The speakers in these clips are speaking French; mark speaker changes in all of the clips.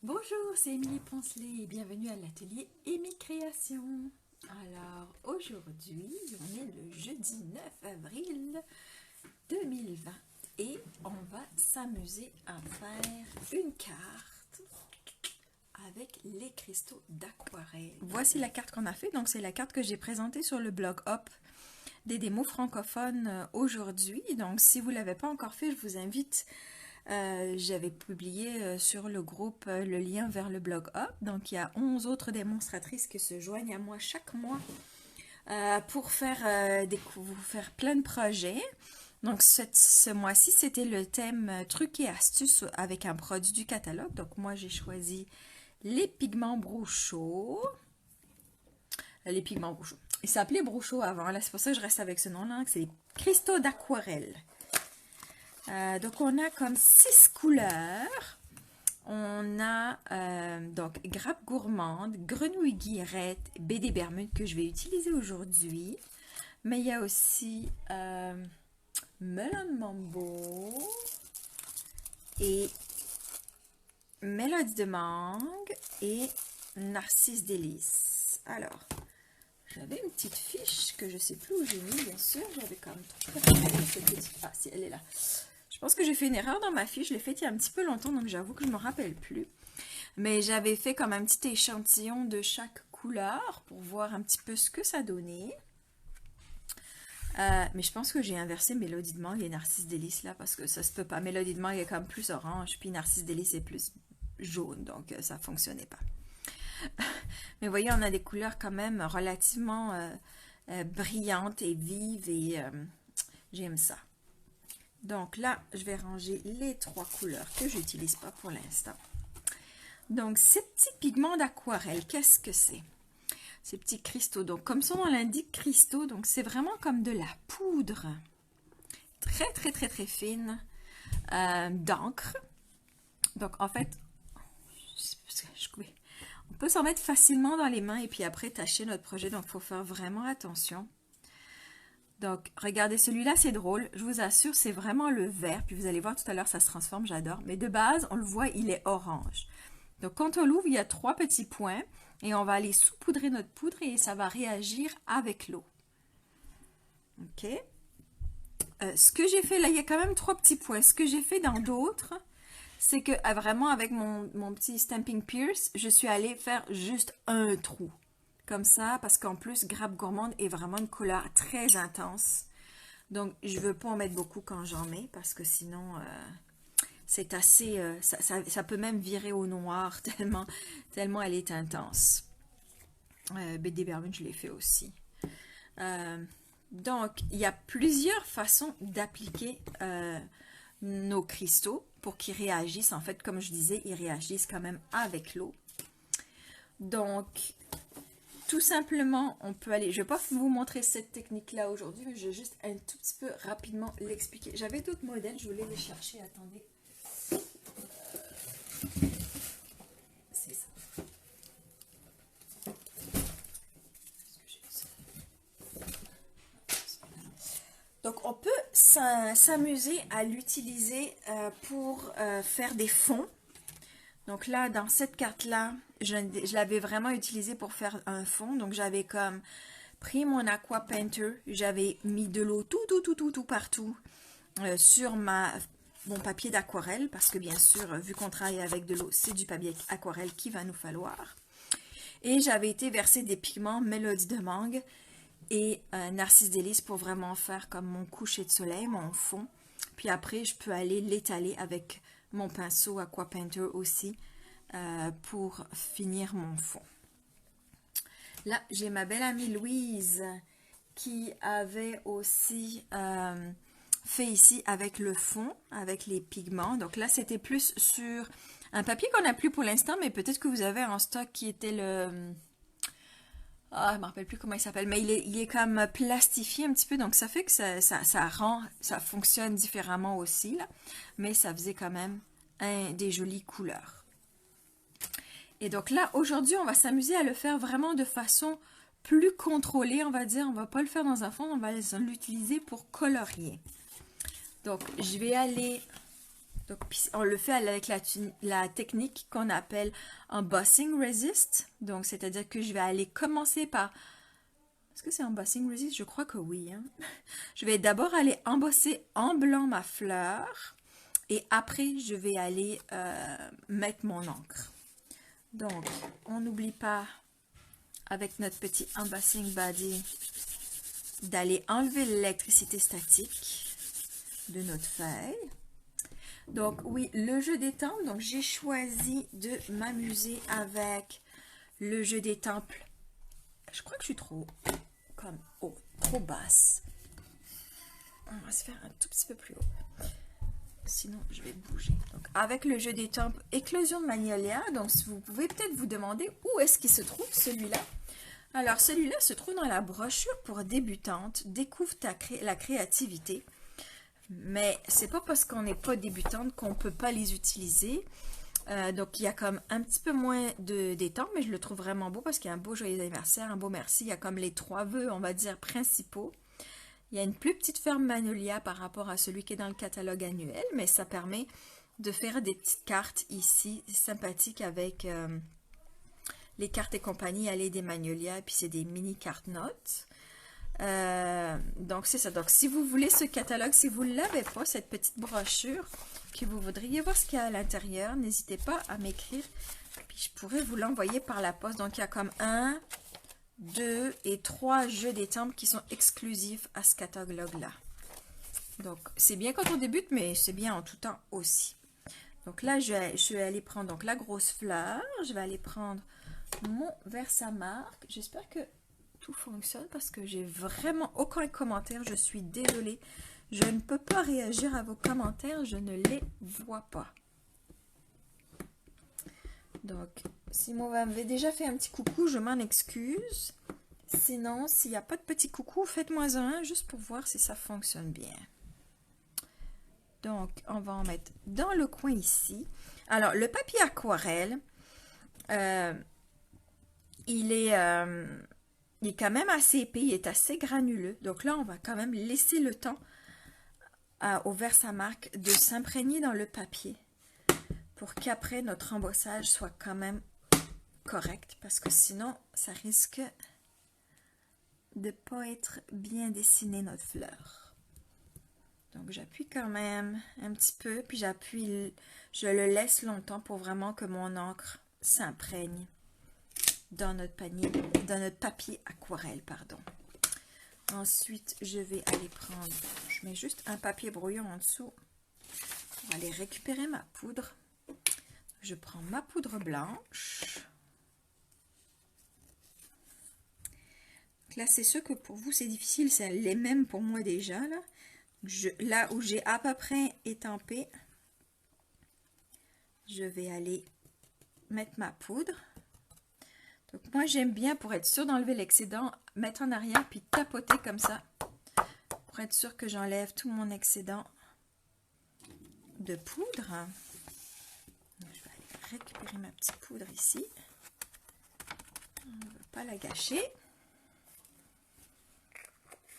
Speaker 1: Bonjour, c'est Émilie Poncelet et bienvenue à l'atelier Amy Création. Alors aujourd'hui, on est le jeudi 9 avril 2020 et on va s'amuser à faire une carte avec les cristaux d'aquarelle. Voici la carte qu'on a fait, donc c'est la carte que j'ai présentée sur le blog Hop des démos francophones aujourd'hui. Donc si vous ne l'avez pas encore fait, je vous invite. J'avais publié sur le groupe le lien vers le blog Hop. Donc, il y a 11 autres démonstratrices qui se joignent à moi chaque mois pour faire, vous faire plein de projets. Donc, ce mois-ci, c'était le thème trucs et astuces avec un produit du catalogue. Donc, moi, j'ai choisi les pigments Brouchot. Les pigments Brouchot. Ils s'appelaient Brouchot avant. Là, c'est pour ça que je reste avec ce nom-là. C'est les cristaux d'aquarelle. Donc, on a comme 6 couleurs. On a donc grappe gourmande, grenouille guillerette, baie des Bermudes que je vais utiliser aujourd'hui. Mais il y a aussi melon mambo et mélodie de mangue et narcisse délice. Alors, j'avais une petite fiche que je ne sais plus où j'ai mis, bien sûr. J'avais comme trop cette petite... Ah, si, elle est là. Je pense que j'ai fait une erreur dans ma fiche, je l'ai faite il y a un petit peu longtemps, donc j'avoue que je ne me rappelle plus. Mais j'avais fait comme un petit échantillon de chaque couleur pour voir un petit peu ce que ça donnait. Mais je pense que j'ai inversé Mélodie de mangue et Narcisse délice là, parce que ça se peut pas. Mélodie de mangue est comme plus orange, puis Narcisse délice est plus jaune, donc ça ne fonctionnait pas. Mais vous voyez, on a des couleurs quand même relativement brillantes et vives et j'aime ça. Donc là, je vais ranger les 3 couleurs que je n'utilise pas pour l'instant. Donc, ces petits pigments d'aquarelle, qu'est-ce que c'est? Ces petits cristaux. Donc, comme son nom l'indique, cristaux, donc c'est vraiment comme de la poudre très, très, très, très fine d'encre. Donc, en fait, on peut s'en mettre facilement dans les mains et puis après tâcher notre projet. Donc, il faut faire vraiment attention. Donc, regardez, celui-là, c'est drôle. Je vous assure, c'est vraiment le vert. Puis vous allez voir tout à l'heure, ça se transforme, j'adore. Mais de base, on le voit, il est orange. Donc, quand on l'ouvre, il y a 3 petits points. Et on va aller saupoudrer notre poudre et ça va réagir avec l'eau. OK? Ce que j'ai fait, là, il y a quand même 3 petits points. Ce que j'ai fait dans d'autres, c'est que vraiment, avec mon petit Stamping Pierce, je suis allée faire juste un trou. Comme ça, parce qu'en plus, grappe gourmande est vraiment une couleur très intense. Donc, je ne veux pas en mettre beaucoup quand j'en mets, parce que sinon, c'est assez... ça peut même virer au noir, tellement elle est intense. Baie des Bermudes, je l'ai fait aussi. Donc, il y a plusieurs façons d'appliquer nos cristaux pour qu'ils réagissent. En fait, comme je disais, ils réagissent quand même avec l'eau. Donc... Tout simplement, on peut aller... Je ne vais pas vous montrer cette technique-là aujourd'hui, mais je vais juste un tout petit peu rapidement l'expliquer. J'avais d'autres modèles, je voulais les chercher. Attendez. C'est ça. Donc, on peut s'amuser à l'utiliser pour faire des fonds. Donc là, dans cette carte-là, je l'avais vraiment utilisé pour faire un fond. Donc j'avais comme pris mon Aqua Painter, j'avais mis de l'eau tout partout sur mon papier d'aquarelle. Parce que bien sûr, vu qu'on travaille avec de l'eau, c'est du papier aquarelle qu'il va nous falloir. Et j'avais été verser des pigments Mélodie de mangue et Narcisse délice pour vraiment faire comme mon coucher de soleil, mon fond. Puis après, je peux aller l'étaler avec mon pinceau Aqua Painter aussi pour finir mon fond. Là, j'ai ma belle amie Louise qui avait aussi fait ici avec le fond, avec les pigments. Donc là, c'était plus sur un papier qu'on n'a plus pour l'instant, mais peut-être que vous avez en stock qui était le... Ah, je ne me rappelle plus comment il s'appelle, mais il est comme plastifié un petit peu, donc ça fait que ça fonctionne différemment aussi, là. Mais ça faisait quand même des jolies couleurs. Et donc là, aujourd'hui, on va s'amuser à le faire vraiment de façon plus contrôlée, on va dire. On ne va pas le faire dans un fond, on va l'utiliser pour colorier. Donc, je vais aller Donc, on le fait avec la technique qu'on appelle embossing resist. Donc, c'est-à-dire que je vais aller commencer par... Est-ce que c'est embossing resist? Je crois que oui. Hein? Je vais d'abord aller embosser en blanc ma fleur. Et après, je vais aller mettre mon encre. Donc, on n'oublie pas, avec notre petit embossing body, d'aller enlever l'électricité statique de notre feuille. Donc oui, le jeu des temples, donc j'ai choisi de m'amuser avec le jeu des temples. Je crois que je suis trop basse. On va se faire un tout petit peu plus haut. Sinon, je vais bouger. Donc, avec le jeu des temples, éclosion de magnolia. Donc, vous pouvez peut-être vous demander où est-ce qu'il se trouve celui-là. Alors, celui-là se trouve dans la brochure pour débutantes. Découvre la créativité. Mais c'est pas parce qu'on n'est pas débutante qu'on peut pas les utiliser. Donc, il y a comme un petit peu moins d'étampes, mais je le trouve vraiment beau parce qu'il y a un beau joyeux anniversaire, un beau merci. Il y a comme les 3 vœux, on va dire, principaux. Il y a une plus petite ferme magnolia par rapport à celui qui est dans le catalogue annuel, mais ça permet de faire des petites cartes ici, sympathiques avec les cartes et compagnie, aller des magnolias, puis c'est des mini cartes notes. Donc c'est ça. Donc si vous voulez ce catalogue, si vous ne l'avez pas, cette petite brochure, que vous voudriez voir ce qu'il y a à l'intérieur, n'hésitez pas à m'écrire, puis je pourrais vous l'envoyer par la poste. Donc il y a comme 1, 2 et 3 jeux d'étampes qui sont exclusifs à ce catalogue-là. Donc c'est bien quand on débute, mais c'est bien en tout temps aussi. Donc là, je vais aller prendre donc, la grosse fleur, je vais aller prendre mon Versamark. J'espère que tout fonctionne parce que j'ai vraiment aucun commentaire. Je suis désolée. Je ne peux pas réagir à vos commentaires. Je ne les vois pas. Donc, si vous m'avez déjà fait un petit coucou, je m'en excuse. Sinon, s'il n'y a pas de petit coucou, faites-moi un juste pour voir si ça fonctionne bien. Donc, on va en mettre dans le coin ici. Alors, le papier aquarelle, il est quand même assez épais, il est assez granuleux. Donc là, on va quand même laisser le temps au Versamark de s'imprégner dans le papier pour qu'après, notre embossage soit quand même correct. Parce que sinon, ça risque de ne pas être bien dessiné, notre fleur. Donc, j'appuie quand même un petit peu, puis je le laisse longtemps pour vraiment que mon encre s'imprègne dans notre papier aquarelle, pardon. Ensuite, je vais aller prendre, je mets juste un papier brouillon en dessous pour aller récupérer ma poudre. Je prends ma poudre blanche. Donc là, c'est sûr que pour vous, c'est difficile, c'est les mêmes pour moi déjà, là. Là où j'ai à peu près étampé, je vais aller mettre ma poudre. Donc moi j'aime bien, pour être sûr d'enlever l'excédent, mettre en arrière puis tapoter comme ça pour être sûr que j'enlève tout mon excédent de poudre. Donc, je vais aller récupérer ma petite poudre ici. On ne veut pas la gâcher.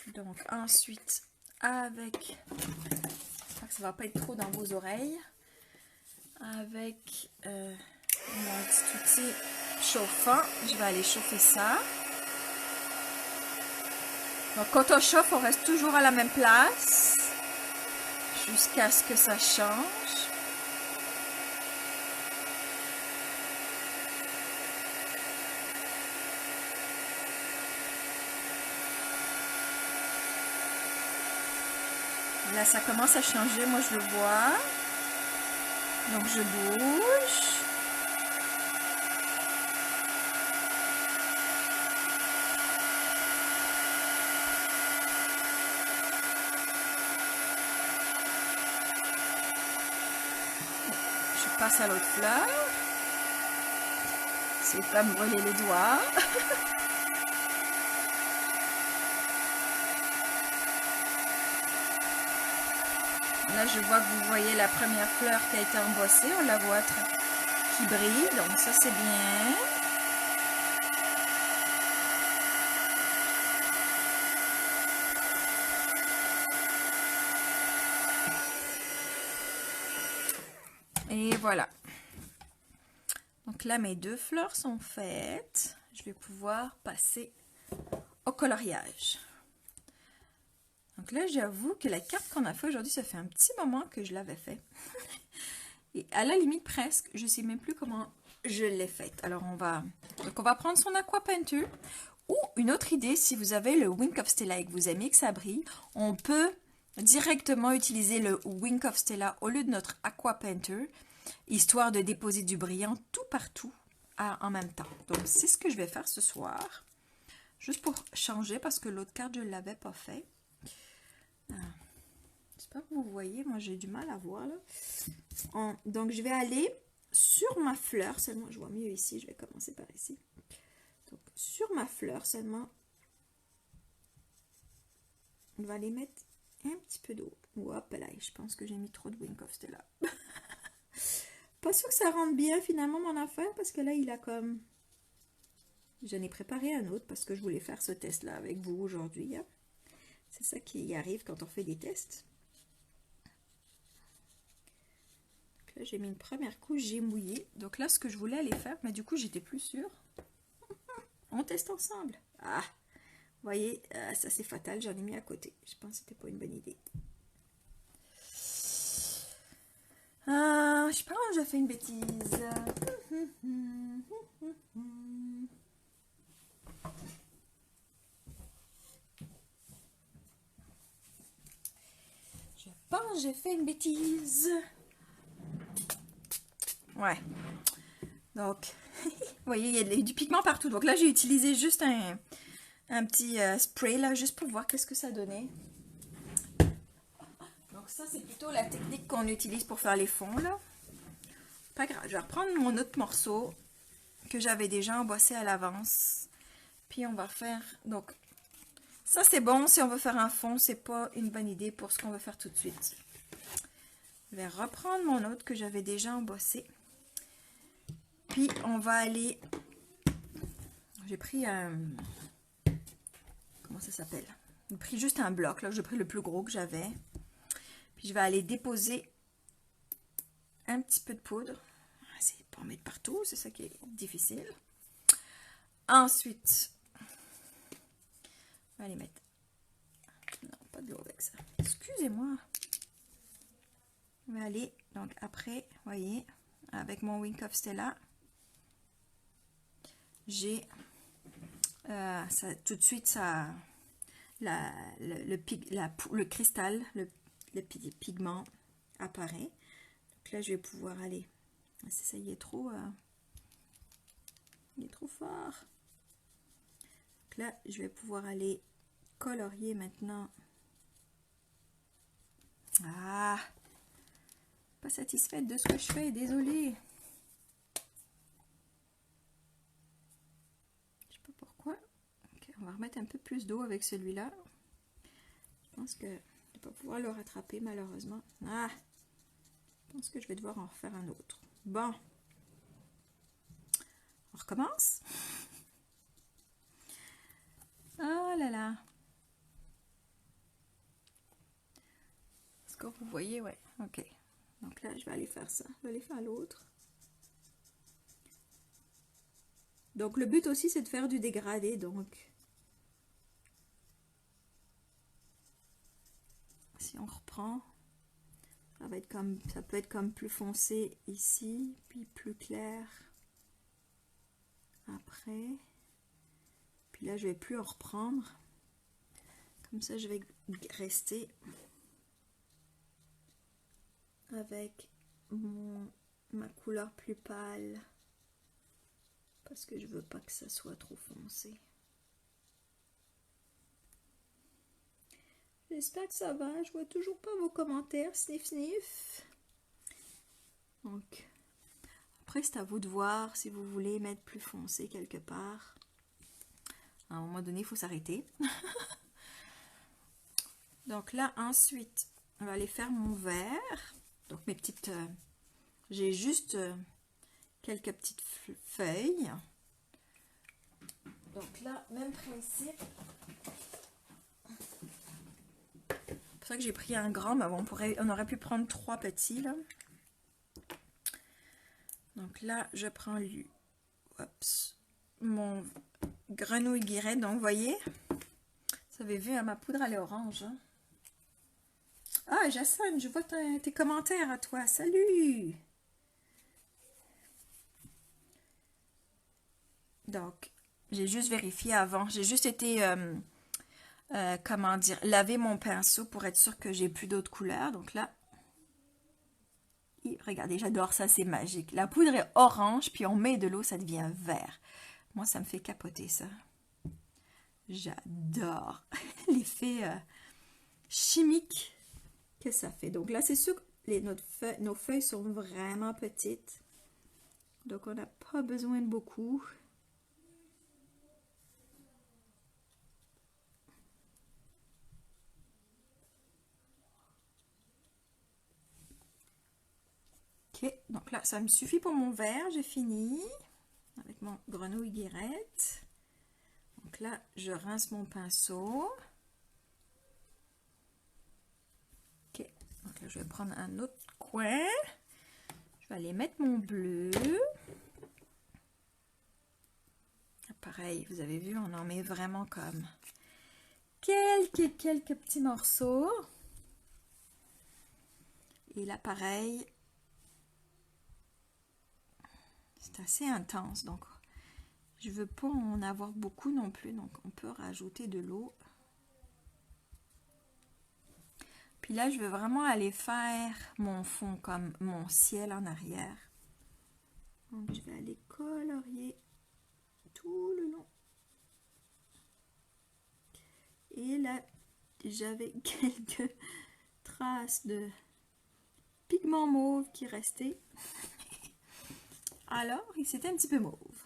Speaker 1: Donc ensuite, avec, j'espère que ça ne va pas être trop dans vos oreilles, avec mon petit outil chauffant, je vais aller chauffer ça. Donc quand on chauffe, on reste toujours à la même place jusqu'à ce que ça change. Là, ça commence à changer, moi je le vois. Donc je bouge. Je passe à l'autre fleur. C'est pas me brûler les doigts. Là, je vois que vous voyez la première fleur qui a été embossée. On la voit qui brille, donc ça, c'est bien. Et voilà. Donc là, mes 2 fleurs sont faites. Je vais pouvoir passer au coloriage. Donc là, j'avoue que la carte qu'on a fait aujourd'hui, ça fait un petit moment que je l'avais fait. Et à la limite, presque, je ne sais même plus comment je l'ai faite. Alors, on va prendre son Aqua Painter. Ou une autre idée, si vous avez le Wink of Stella et que vous aimez que ça brille, on peut directement utiliser le Wink of Stella au lieu de notre Aqua Painter, histoire de déposer du brillant tout partout en même temps. Donc, c'est ce que je vais faire ce soir. Juste pour changer, parce que l'autre carte, je ne l'avais pas fait. J'espère que vous voyez, moi j'ai du mal à voir là. Donc, je vais aller sur ma fleur, seulement je vois mieux ici, je vais commencer par ici. Donc, sur ma fleur seulement, on va aller mettre un petit peu d'eau. Hop là, je pense que j'ai mis trop de Wink of Stella. Pas sûr que ça rentre bien finalement mon affaire, parce que là il a comme... J'en ai préparé un autre parce que je voulais faire ce test là avec vous aujourd'hui. Hein. C'est ça qui arrive quand on fait des tests. Donc là j'ai mis une première couche, j'ai mouillé. Donc là ce que je voulais aller faire, mais du coup j'étais plus sûre. On teste ensemble. Ah, vous voyez, ça c'est fatal, j'en ai mis à côté. Je pense que c'était pas une bonne idée. Je pense que j'ai fait une bêtise. Je pense que j'ai fait une bêtise. Ouais. Donc, vous voyez, il y a du pigment partout. Donc là, j'ai utilisé juste un petit spray, là, juste pour voir qu'est-ce que ça donnait. Donc ça, c'est plutôt la technique qu'on utilise pour faire les fonds, là. Pas grave, je vais reprendre mon autre morceau que j'avais déjà embossé à l'avance. Puis on va faire... Donc, ça, c'est bon. Si on veut faire un fond, c'est pas une bonne idée pour ce qu'on veut faire tout de suite. Je vais reprendre mon autre que j'avais déjà embossé. Puis, on va aller... J'ai pris un... Comment ça s'appelle? J'ai pris juste un bloc. Là, j'ai pris le plus gros que j'avais. Puis, je vais aller déposer un petit peu de poudre. C'est pas en mettre partout. C'est ça qui est difficile. Ensuite, on va aller mettre... Non, pas de l'eau avec ça. Excusez-moi. On va aller, donc après, vous voyez, avec mon Wink of Stella, j'ai tout de suite ça, le cristal, le pigment apparaît. Donc là, je vais pouvoir aller. C'est ça, il est trop fort. Donc là, je vais pouvoir aller colorier maintenant. Ah! Pas satisfaite de ce que je fais, désolée. Je sais pas pourquoi. Okay, on va remettre un peu plus d'eau avec celui-là. Je pense que je ne vais pas pouvoir le rattraper malheureusement. Ah! Je pense que je vais devoir en refaire un autre. Bon. On recommence. Oh là là. Est-ce que vous voyez? Ouais. Ok. Donc là, je vais aller faire ça. Je vais aller faire l'autre. Donc le but aussi, c'est de faire du dégradé. Donc, si on reprend, ça va être comme, ça peut être comme plus foncé ici, puis plus clair après. Puis là, je vais plus en reprendre. Comme ça, je vais rester avec ma couleur plus pâle. Parce que je veux pas que ça soit trop foncé. J'espère que ça va. Je vois toujours pas vos commentaires. Sniff sniff. Donc, après c'est à vous de voir si vous voulez mettre plus foncé quelque part. À un moment donné, il faut s'arrêter. Donc là, ensuite, on va aller faire mon vert. Donc mes petites... j'ai juste quelques petites feuilles. Donc là, même principe. C'est pour ça que j'ai pris un grand, mais bon, on aurait pu prendre 3 petits là. Donc là, je prends mon grenouille guirette. Donc, vous voyez, vous avez vu, hein, ma poudre, elle est orange. Hein? Ah, Jasmine, je vois tes commentaires à toi. Salut! Donc, j'ai juste vérifié avant. J'ai juste été, comment dire, laver mon pinceau pour être sûr que j'ai plus d'autres couleurs. Donc là, regardez, j'adore ça, c'est magique. La poudre est orange, puis on met de l'eau, ça devient vert. Moi, ça me fait capoter, ça. J'adore l'effet chimique que ça fait. Donc là, c'est sûr que nos feuilles sont vraiment petites. Donc, on n'a pas besoin de beaucoup. Ok, donc là, ça me suffit pour mon verre. J'ai fini avec mon grenouille guirette. Donc là, je rince mon pinceau. Ok, donc là, je vais prendre un autre coin. Je vais aller mettre mon bleu. Pareil, vous avez vu, on en met vraiment comme quelques petits morceaux. Et là, pareil, c'est assez intense, donc je veux pas en avoir beaucoup non plus, donc on peut rajouter de l'eau. Puis là, je veux vraiment aller faire mon fond comme mon ciel en arrière. Donc, je vais aller colorier tout le long. Et là, j'avais quelques traces de pigment mauve qui restaient. Alors, c'était un petit peu mauve.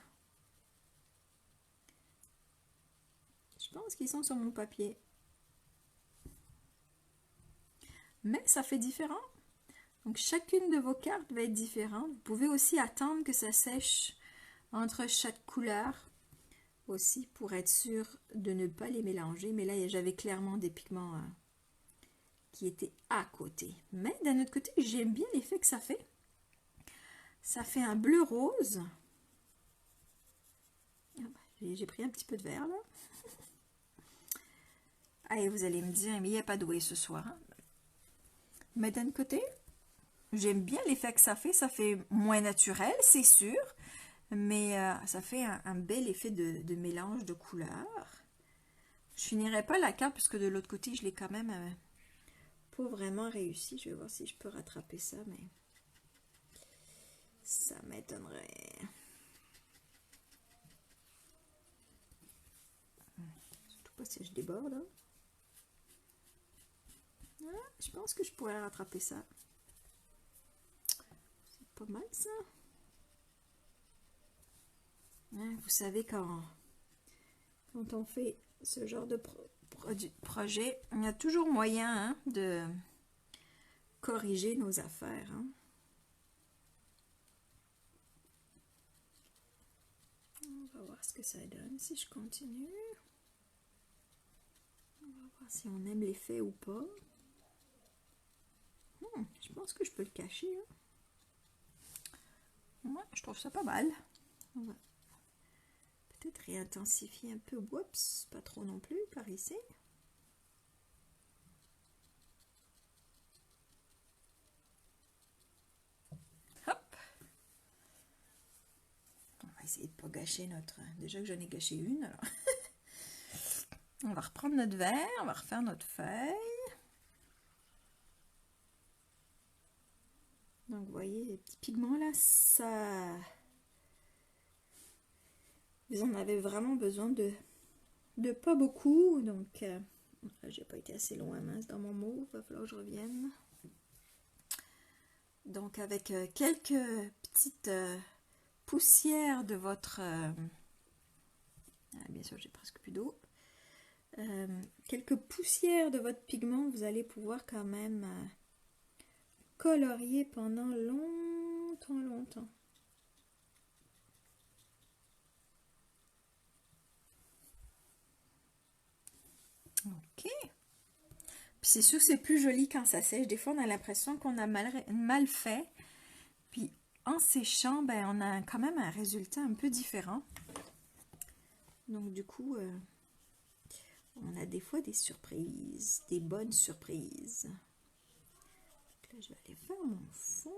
Speaker 1: Je pense qu'ils sont sur mon papier. Mais ça fait différent. Donc, chacune de vos cartes va être différente. Vous pouvez aussi attendre que ça sèche entre chaque couleur aussi pour être sûr de ne pas les mélanger. Mais là, j'avais clairement des pigments qui étaient à côté. Mais d'un autre côté, j'aime bien l'effet que ça fait. Ça fait un bleu rose. J'ai pris un petit peu de vert là. Allez, vous allez me dire, mais il n'y a pas d'eau ce soir. Hein? Mais d'un côté, j'aime bien l'effet que ça fait moins naturel, c'est sûr, mais ça fait un bel effet de mélange de couleurs. Je finirai pas la carte, puisque de l'autre côté, je l'ai quand même pas vraiment réussi. Je vais voir si je peux rattraper ça, mais ça m'étonnerait. Surtout pas si je déborde. Hein. Ah, je pense que je pourrais rattraper ça. C'est pas mal ça. Hein, vous savez, quand on fait ce genre de projet, il y a toujours moyen hein, de corriger nos affaires. Hein. On va voir ce que ça donne si je continue. On va voir si on aime l'effet ou pas. Je pense que je peux le cacher. Hein. Moi, je trouve ça pas mal. On va peut-être réintensifier un peu. Oups, pas trop non plus par ici. Hop. On va essayer de ne pas gâcher notre... Déjà que j'en ai gâché une, alors. On va reprendre notre verre, on va refaire notre feuille. Donc, vous voyez, les petits pigments là, ça... Vous en avez vraiment besoin de pas beaucoup. Donc, j'ai pas été assez loin, mince, dans mon mot. Il va falloir que je revienne. Donc, avec quelques petites poussières de votre... bien sûr, j'ai presque plus d'eau. Quelques poussières de votre pigment, vous allez pouvoir quand même colorier pendant longtemps. Ok. Puis c'est sûr que c'est plus joli quand ça sèche. Des fois, on a l'impression qu'on a mal fait. Puis en séchant, ben, on a quand même un résultat un peu différent. Donc du coup, on a des fois des surprises, des bonnes surprises. Donc là, je vais aller faire mon fond.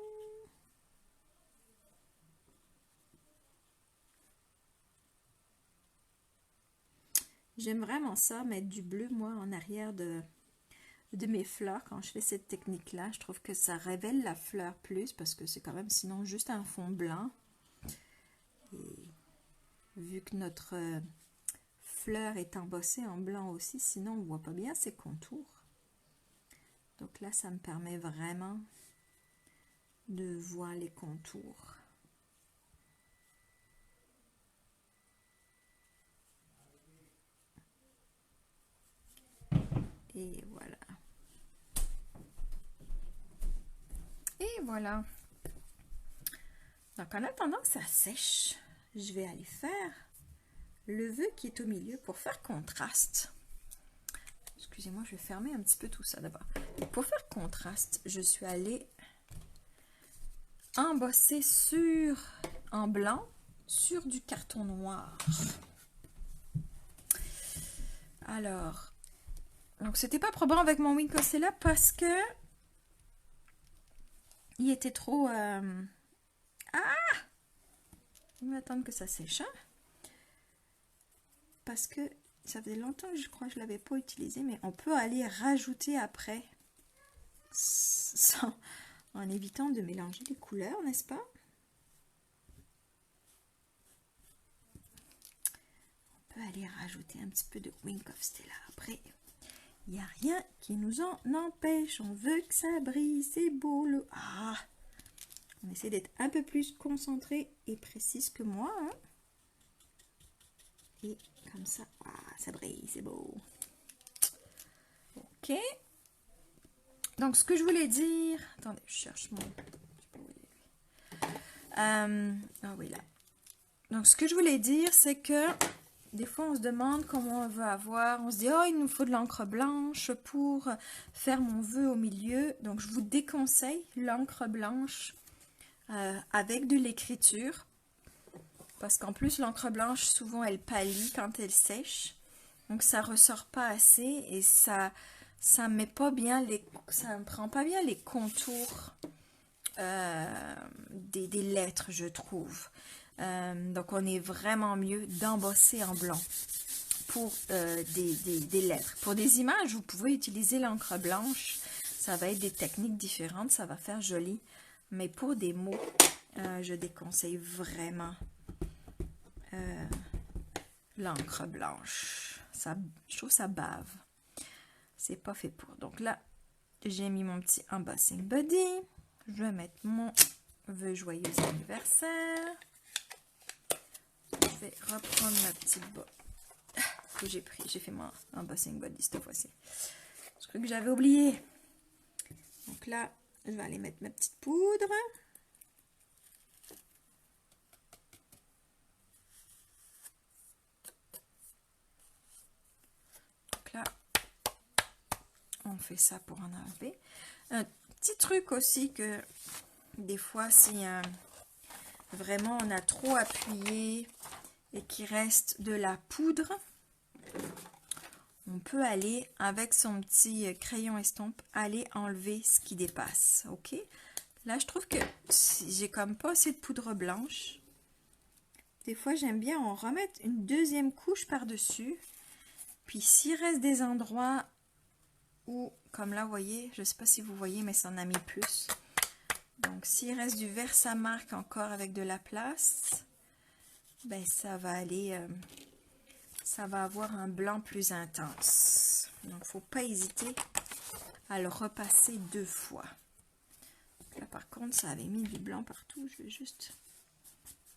Speaker 1: J'aime vraiment ça, mettre du bleu, moi, en arrière de mes fleurs quand je fais cette technique-là. Je trouve que ça révèle la fleur plus parce que c'est quand même sinon juste un fond blanc. Et vu que notre fleur est embossée en blanc aussi, sinon on ne voit pas bien ses contours. Donc là, ça me permet vraiment de voir les contours. Et voilà. Et voilà. Donc en attendant que ça sèche, je vais aller faire le vœu qui est au milieu pour faire contraste. Excusez-moi, je vais fermer un petit peu tout ça d'abord. Pour faire contraste, je suis allée embosser en blanc sur du carton noir. Alors, donc c'était pas probant avec mon Wink of Stella parce que il était trop... Je vais attendre que ça sèche. Hein? Parce que ça faisait longtemps que je crois que je ne l'avais pas utilisé, mais on peut aller rajouter après en évitant de mélanger les couleurs, n'est-ce pas? On peut aller rajouter un petit peu de Wink of Stella après. Il n'y a rien qui nous en empêche. On veut que ça brille, c'est beau. On essaie d'être un peu plus concentré et précise que moi. Hein? Et comme ça, ça brille, c'est beau. Ok. Donc, ce que je voulais dire... Attendez, je cherche mon... ah oui, là. Donc, ce que je voulais dire, c'est que des fois, on se demande comment on veut avoir. On se dit, oh, il nous faut de l'encre blanche pour faire mon vœu au milieu. Donc, je vous déconseille l'encre blanche avec de l'écriture. Parce qu'en plus, l'encre blanche, souvent, elle pâlit quand elle sèche. Donc, ça ressort pas assez et ça met pas bien ça ne prend pas bien les contours des lettres, je trouve. Donc, on est vraiment mieux d'embosser en blanc pour des lettres. Pour des images, vous pouvez utiliser l'encre blanche. Ça va être des techniques différentes, ça va faire joli. Mais pour des mots, je déconseille vraiment l'encre blanche. Je trouve ça bave. C'est pas fait pour. Donc là, j'ai mis mon petit embossing body. Je vais mettre mon vœu joyeux anniversaire. Je vais reprendre ma petite botte que j'ai pris. J'ai fait mon embossing body cette fois-ci. Je crois que j'avais oublié. Donc là, je vais aller mettre ma petite poudre. Donc là, on fait ça pour en enlever. Un petit truc aussi que des fois, si vraiment on a trop appuyé et qu'il reste de la poudre, on peut aller avec son petit crayon estompe aller enlever ce qui dépasse. Ok, là je trouve que j'ai comme pas assez de poudre blanche. Des fois j'aime bien en remettre une deuxième couche par dessus, puis s'il reste des endroits où, comme là vous voyez, je sais pas si vous voyez, mais ça en a mis plus. Donc s'il reste du Versamark encore avec de la place, ben ça va aller ça va avoir un blanc plus intense. Donc, faut pas hésiter à le repasser 2 fois. Là, par contre, ça avait mis du blanc partout. Je vais juste...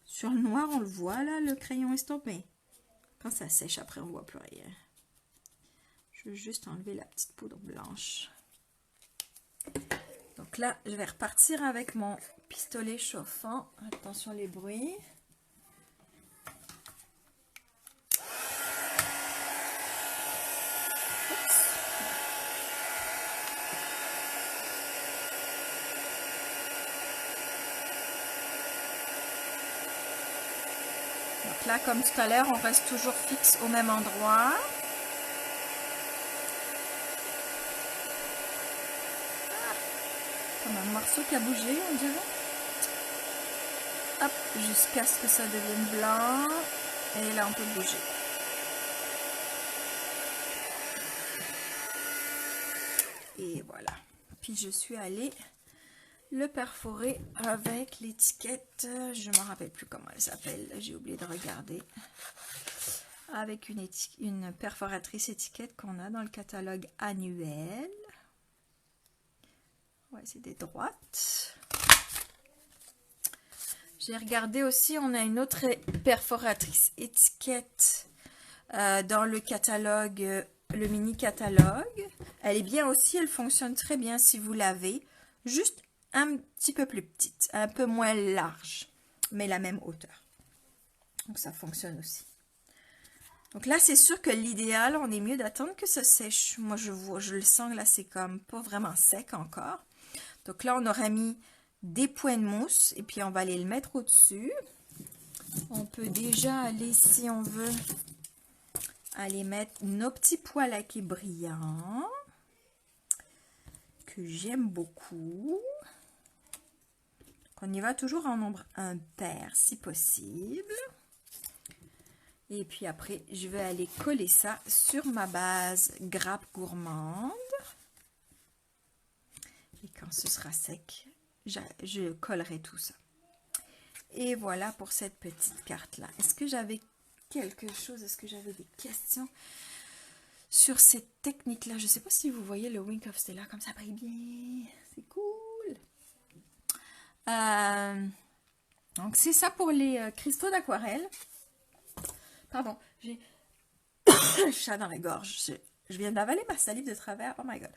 Speaker 1: Sur le noir, on le voit, là, le crayon estompé. Quand ça sèche, après, on voit plus rien. Je vais juste enlever la petite poudre blanche. Donc là, je vais repartir avec mon pistolet chauffant. Attention les bruits. Donc là, comme tout à l'heure, on reste toujours fixe au même endroit. Comme un morceau qui a bougé, on dirait. Hop, jusqu'à ce que ça devienne blanc. Et là, on peut bouger. Et voilà. Puis je suis allée le perforer avec l'étiquette. Je ne me rappelle plus comment elle s'appelle. J'ai oublié de regarder. Avec une perforatrice étiquette qu'on a dans le catalogue annuel. Ouais, c'est des droites. J'ai regardé aussi, on a une autre perforatrice étiquette dans le catalogue, le mini catalogue. Elle est bien aussi, elle fonctionne très bien si vous l'avez. Juste un petit peu plus petite, un peu moins large, mais la même hauteur. Donc ça fonctionne aussi. Donc là, c'est sûr que l'idéal, on est mieux d'attendre que ça sèche. Moi, je le sens là, c'est comme pas vraiment sec encore. Donc là, on aura mis des points de mousse et puis on va aller le mettre au-dessus. On peut déjà aller, si on veut, aller mettre nos petits poils à quai brillants que j'aime beaucoup. On y va toujours en nombre impair si possible. Et puis après, je vais aller coller ça sur ma base grappe gourmande. Et quand ce sera sec, je collerai tout ça. Et voilà pour cette petite carte-là. Est-ce que j'avais quelque chose? Est-ce que j'avais des questions sur cette technique-là? Je ne sais pas si vous voyez le Wink of Stella comme ça brille bien. C'est cool. Donc c'est ça pour les cristaux d'aquarelle. Pardon, j'ai un chat dans la gorge. Je viens d'avaler ma salive de travers. Oh my god.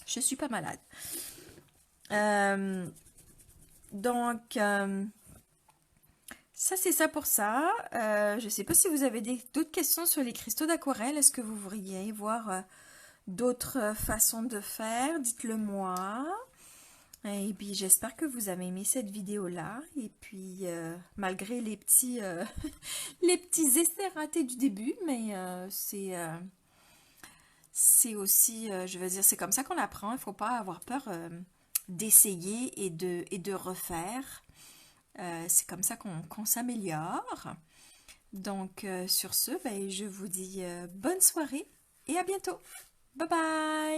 Speaker 1: Je suis pas malade. Donc, ça c'est ça pour ça. Je ne sais pas si vous avez d'autres questions sur les cristaux d'aquarelle. Est-ce que vous voudriez voir d'autres façons de faire? Dites-le moi. Et puis j'espère que vous avez aimé cette vidéo-là. Et puis malgré les petits les petits essais ratés du début, mais c'est aussi, je veux dire, c'est comme ça qu'on apprend. Il ne faut pas avoir peur d'essayer et de refaire. C'est comme ça qu'on s'améliore. Donc sur ce, ben, je vous dis bonne soirée et à bientôt. Bye bye!